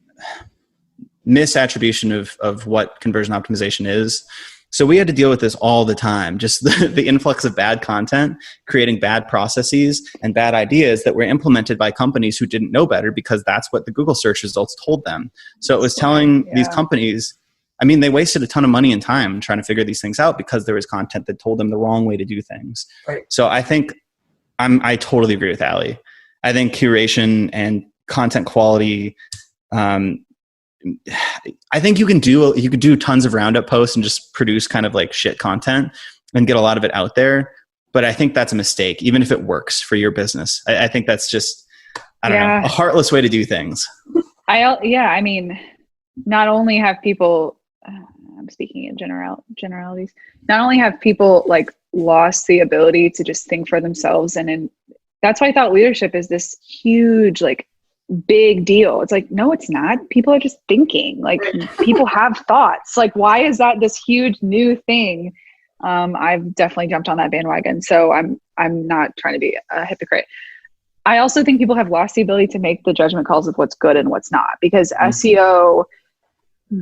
misattribution of what conversion optimization is. So we had to deal with this all the time, just the influx of bad content, creating bad processes and bad ideas that were implemented by companies who didn't know better because that's what the Google search results told them. So it was telling these companies, I mean, they wasted a ton of money and time trying to figure these things out because there was content that told them the wrong way to do things. Right. So I think I totally agree with Allie. I think curation and content quality, I think you could do tons of roundup posts and just produce kind of like shit content and get a lot of it out there. But I think that's a mistake, even if it works for your business. I think that's just, I don't know, a heartless way to do things. I mean, not only have people, I'm speaking in generalities, not only have people like lost the ability to just think for themselves. That's why I thought leadership is this huge, like, big deal. It's like, no, it's not. People are just thinking. Like, people have thoughts. Like, why is that this huge new thing? I've definitely jumped on that bandwagon. So I'm not trying to be a hypocrite. I also think people have lost the ability to make the judgment calls of what's good and what's not, because SEO, I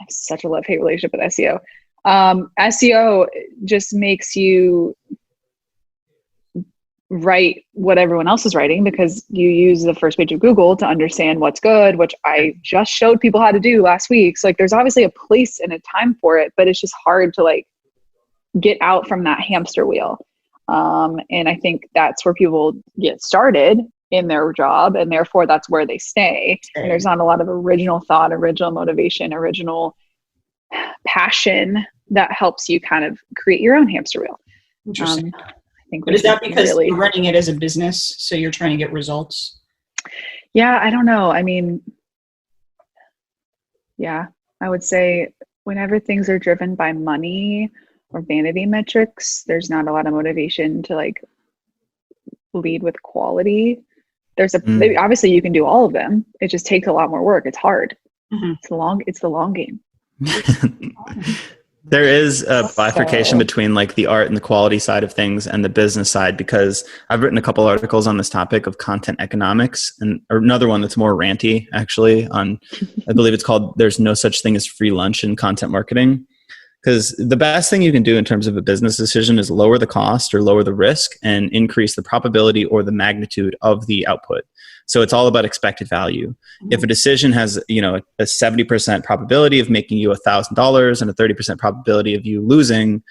have such a love-hate relationship with SEO. SEO just makes you write what everyone else is writing because you use the first page of Google to understand what's good, which I just showed people how to do last week. So like, there's obviously a place and a time for it, but it's just hard to like get out from that hamster wheel. And I think that's where people get started in their job, and therefore that's where they stay. And there's not a lot of original thought, original motivation, original passion that helps you kind of create your own hamster wheel. think But is that because you're running it as a business, so you're trying to get results? Yeah, I don't know. I mean, yeah, I would say whenever things are driven by money or vanity metrics, there's not a lot of motivation to like lead with quality. Obviously you can do all of them. It just takes a lot more work. It's hard. Mm-hmm. It's the long game. There is a bifurcation between like the art and the quality side of things and the business side, because I've written a couple articles on this topic of content economics, and another one that's more ranty actually on, I believe it's called "There's No Such Thing as Free Lunch in Content Marketing." Because the best thing you can do in terms of a business decision is lower the cost or lower the risk and increase the probability or the magnitude of the output. So it's all about expected value. Mm-hmm. If a decision has, a 70% probability of making you $1,000 and a 30% probability of you losing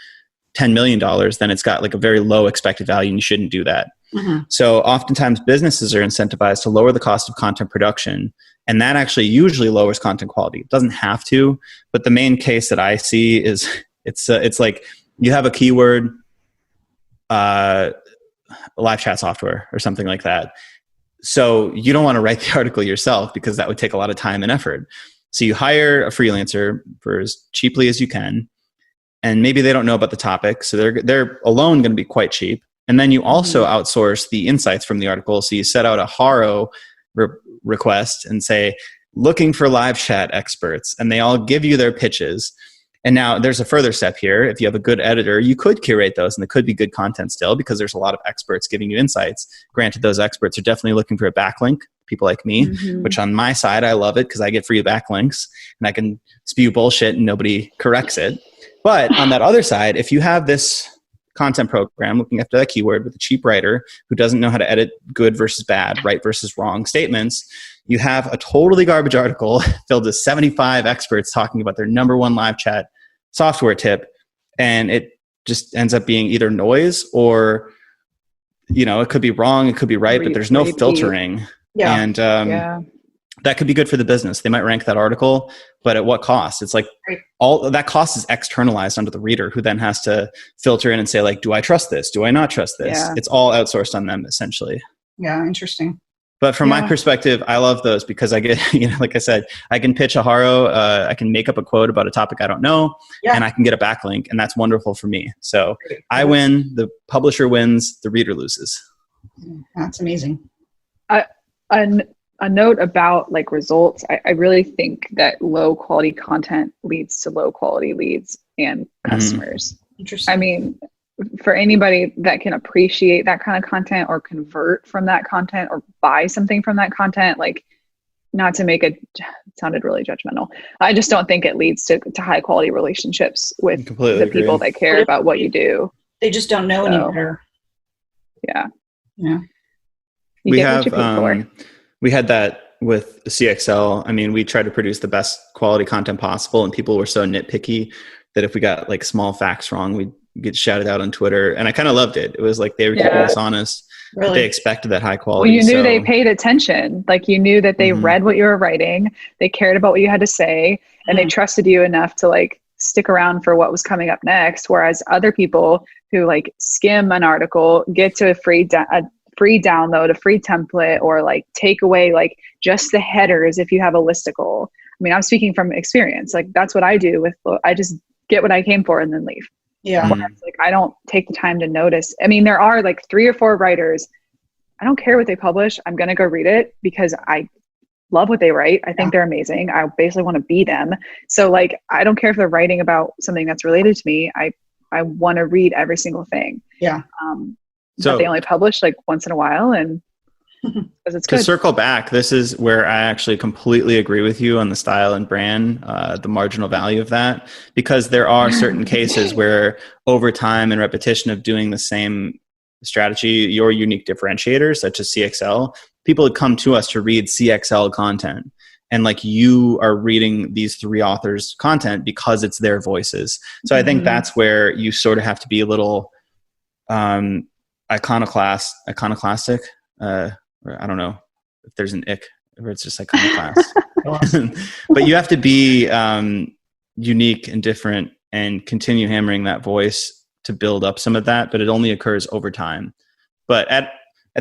$10 million, then it's got like a very low expected value and you shouldn't do that. Mm-hmm. So oftentimes businesses are incentivized to lower the cost of content production. And that actually usually lowers content quality. It doesn't have to, but the main case that I see is it's like you have a keyword, live chat software or something like that. So you don't want to write the article yourself because that would take a lot of time and effort. So you hire a freelancer for as cheaply as you can, and maybe they don't know about the topic, so they're alone going to be quite cheap. And then you also outsource the insights from the article. So you set out a Haro request and say, looking for live chat experts, and they all give you their pitches. And now there's a further step here. If you have a good editor, you could curate those and it could be good content still, because there's a lot of experts giving you insights. Granted, those experts are definitely looking for a backlink, people like me, which on my side, I love it because I get free backlinks and I can spew bullshit and nobody corrects it. But on that other side, if you have this content program looking after that keyword with a cheap writer who doesn't know how to edit good versus bad, right versus wrong statements, you have a totally garbage article filled with 75 experts talking about their number one live chat software tip, and it just ends up being either noise or, it could be wrong, it could be right, but there's no filtering. Yeah. And that could be good for the business. They might rank that article, but at what cost? It's like all that cost is externalized onto the reader, who then has to filter in and say, like, do I trust this? Do I not trust this? Yeah. It's all outsourced on them essentially. Yeah. Interesting. But from my perspective, I love those because I get, like I said, I can pitch a Haro, I can make up a quote about a topic I don't know, and I can get a backlink, and that's wonderful for me. So I win, the publisher wins, the reader loses. That's amazing. A note about like results, I really think that low quality content leads to low quality leads and customers. Interesting. I mean, for anybody that can appreciate that kind of content or convert from that content or buy something from that content, like, not to make it sounded really judgmental, I just don't think it leads to high quality relationships with the people that care about what you do. They just don't know any better. Yeah. We had that with CXL. I mean, we tried to produce the best quality content possible, and people were so nitpicky that if we got like small facts wrong, we'd get shouted out on Twitter. And I kind of loved it. It was like they were keeping us honest. Really? They expected that high quality. Well, you knew they paid attention. Like, you knew that they read what you were writing. They cared about what you had to say, and they trusted you enough to like stick around for what was coming up next. Whereas other people who like skim an article, get to a free download, a free template, or like take away like just the headers if you have a listicle. I mean, I'm speaking from experience. Like, that's what I do I just get what I came for and then leave. Yeah. Like, I don't take the time to notice. I mean, there are like 3 or 4 writers. I don't care what they publish. I'm going to go read it because I love what they write. I think they're amazing. I basically want to be them. So like, I don't care if they're writing about something that's related to me. I want to read every single thing. Yeah. But they only publish like once in a while, and because it's good. To circle back, this is where I actually completely agree with you on the style and brand, the marginal value of that, because there are certain cases where over time and repetition of doing the same strategy, your unique differentiators, such as CXL, people would come to us to read CXL content. And like, you are reading these 3 authors' content because it's their voices. So I think that's where you sort of have to be a little iconoclastic. Or I don't know if there's an ick, or it's just iconoclast. But you have to be unique and different and continue hammering that voice to build up some of that, but it only occurs over time. But at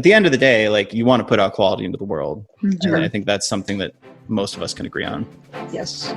the end of the day, like, you want to put out quality into the world. And I think that's something that most of us can agree on. Yes.